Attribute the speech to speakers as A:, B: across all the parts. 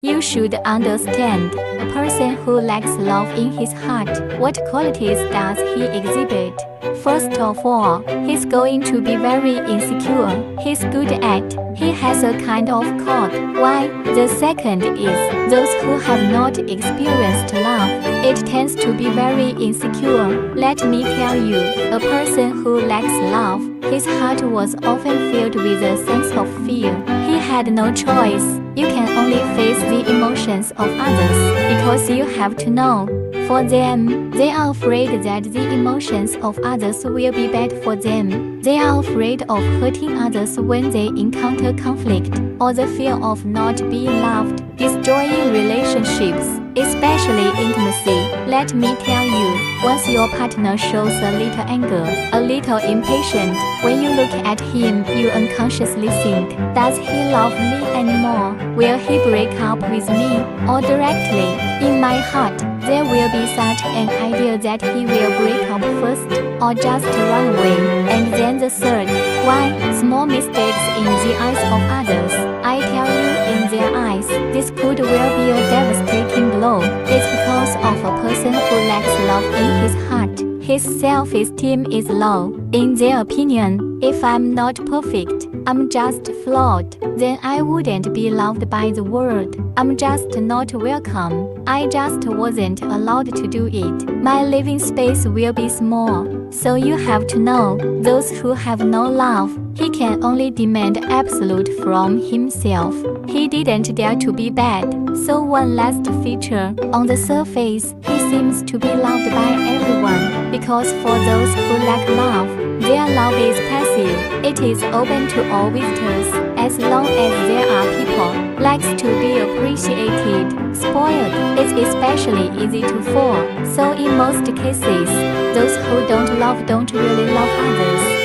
A: You should understand, a person who lacks love in his heart, what qualities does he exhibit? First of all, he's going to be very insecure. He's good at, he has a kind of code. Why? The second is, those who have not experienced love, it tends to be very insecure. Let me tell you, a person who lacks love, his heart was often filled with a sense of fear. He had no choice. You can only face the emotions of others, because you have to know. For them, they are afraid that the emotions of others will be bad for them. They are afraid of hurting others when they encounter conflict, or the fear of not being loved, destroying relationships, especially intimacy. Let me tell you, once your partner shows a little anger, a little impatient, when you look at him, you unconsciously think, does he love me anymore? Will he break up with me? Or directly, in my heart, there will be such an idea that he will break up first, or just run away. And then the third, why? Small mistakes in the eyes of others. I tell you, in their eyes, this could well be a devastating blow. It's because of a person who lacks love in his heart. His self-esteem is low. In their opinion, if I'm not perfect, I'm just flawed, then I wouldn't be loved by the world. I'm just not welcome. I just wasn't allowed to do it. My living space will be small. So you have to know, those who have no love, he can only demand absolute from himself. He didn't dare to be bad. So one last feature, on the surface, he seems to be loved by everyone, because for those who lack love, their love is passive. It is open to all visitors, as long as there are people, likes to be appreciated. Spoiled, it's especially easy to fall. So in most cases, those who don't love don't really love others.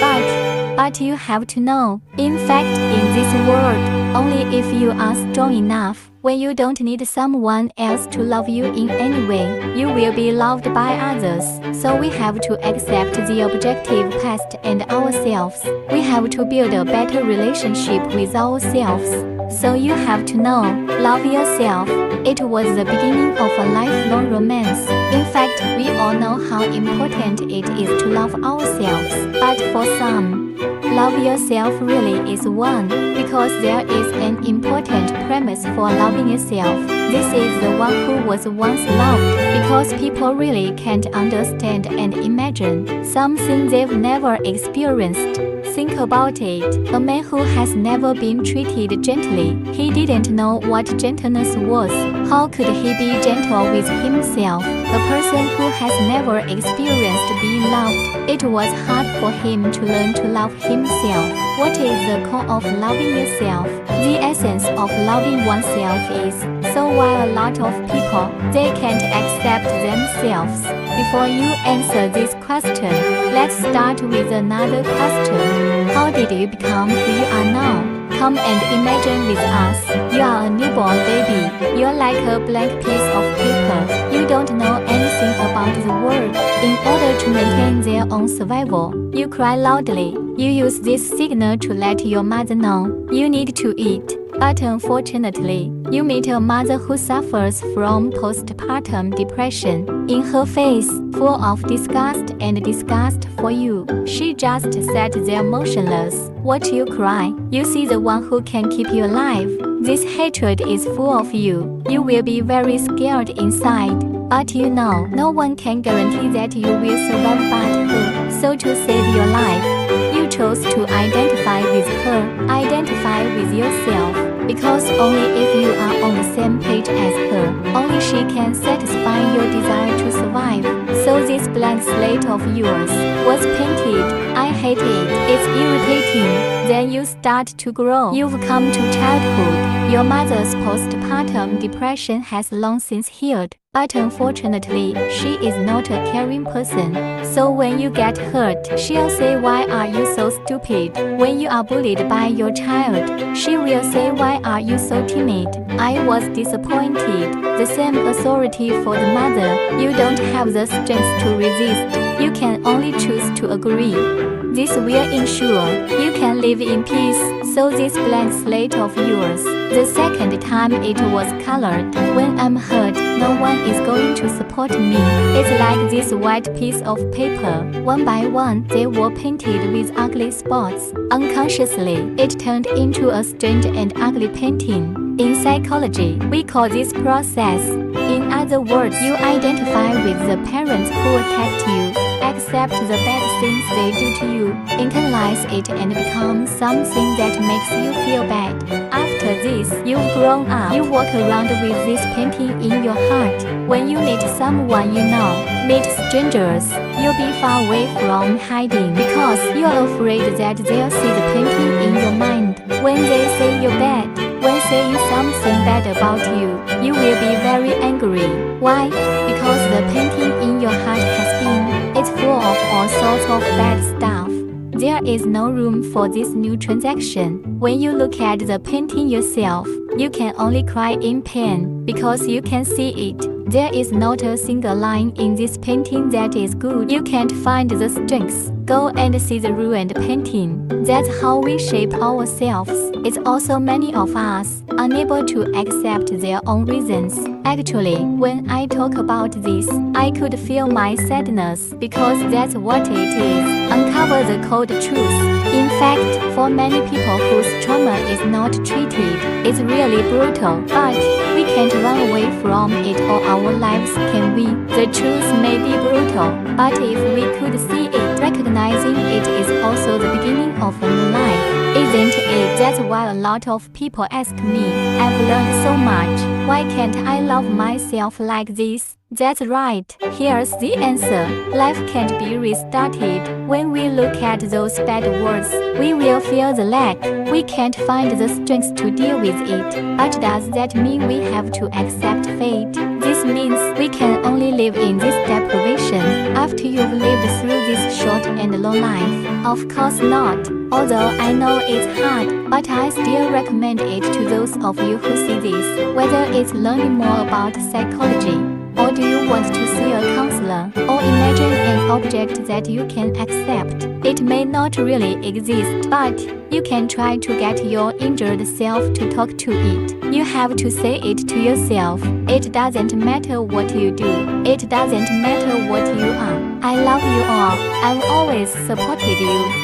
A: But you have to know, in fact, in this world, only if you are strong enough, when you don't need someone else to love you in any way, you will be loved by others. So we have to accept the objective past and ourselves. We have to build a better relationship with ourselves. So you have to know, love yourself. It was the beginning of a lifelong romance. In fact, we all know how important it is to love ourselves. But for some, love yourself really is one, because there is an important premise for loving yourself. This is the one who was once loved, because people really can't understand and imagine something they've never experienced. Think about it. A man who has never been treated gently, he didn't know what gentleness was. How could he be gentle with himself? A person who has never experienced being loved, it was hard for him to learn to love himself. What is the core of loving yourself? The essence of loving oneself is, so while a lot of people, they can't accept themselves. Before you answer this question, let's start with another question. How did you become who you are now? Come and imagine with us. You are a newborn baby. You're like a blank piece of paper. You don't know anything about the world. In order to maintain their own survival, you cry loudly. You use this signal to let your mother know you need to eat. But unfortunately, you meet a mother who suffers from postpartum depression. In her face, full of disgust and disgust for you, she just sat there motionless. Watch you cry. You see the one who can keep you alive. This hatred is full of you. You will be very scared inside. But you know, no one can guarantee that you will survive but her. So to save your life, you chose to identify with her, identify with yourself. Because only if you are on the same page as her, only she can satisfy your desire to survive. So this blank slate of yours was painted. I hate it. It's irritating. Then you start to grow. You've come to childhood. Your mother's postpartum depression has long since healed. But unfortunately, she is not a caring person. So when you get hurt, she'll say, why are you so stupid? When you are bullied by your child, she will say, why are you so timid? I was disappointed. The same authority for the mother. You don't have the strength to resist. You can only choose to agree. This will ensure you can live in peace. So this blank slate of yours The second time it was colored. When I'm hurt, no one is going to support me. It's like this white piece of paper. One by one, they were painted with ugly spots. Unconsciously, it turned into a strange and ugly painting. In psychology, we call this process. In other words, you identify with the parents who attacked you, accept the bad things they do to you, internalize it and become something that makes you feel bad. After this, you've grown up. You walk around with this painting in your heart. When you meet someone you know, meet strangers, you'll be far away from hiding because you're afraid that they'll see the painting in your mind. When they say you're bad, when saying something bad about you, you will be very angry. Why? Because the painting in your heart has been. It's full of all sorts of bad stuff. There is no room for this new transaction. When you look at the painting yourself, you can only cry in pain because you can see it. There is not a single line in this painting that is good. You can't find the strengths. Go and see the ruined painting. That's how we shape ourselves. It's also many of us unable to accept their own reasons. Actually, when I talk about this, I could feel my sadness because that's what it is. Uncover the cold truth. In fact, for many people whose trauma is not treated, it's really brutal. But we can't run away from it all our lives, can we? The truth may be brutal, but if we could see it, recognizing it is also the beginning of a new life, isn't it? That's why a lot of people ask me, I've learned so much. Why can't I love myself like this? That's right. Here's the answer. Life can't be restarted. When we look at those bad words, we will feel the lack. We can't find the strength to deal with it. But does that mean we have to accept fate? This means we can only live in this deprivation after you've lived through this short and long life. Of course not. Although I know it's hard, but I still recommend it to those of you who see this. Whether it's learning more about psychology, or do you want to see a counselor, or imagine an object that you can accept? It may not really exist, but you can try to get your injured self to talk to it. You have to say it to yourself. It doesn't matter what you do. It doesn't matter what you are. I love you all. I've always supported you.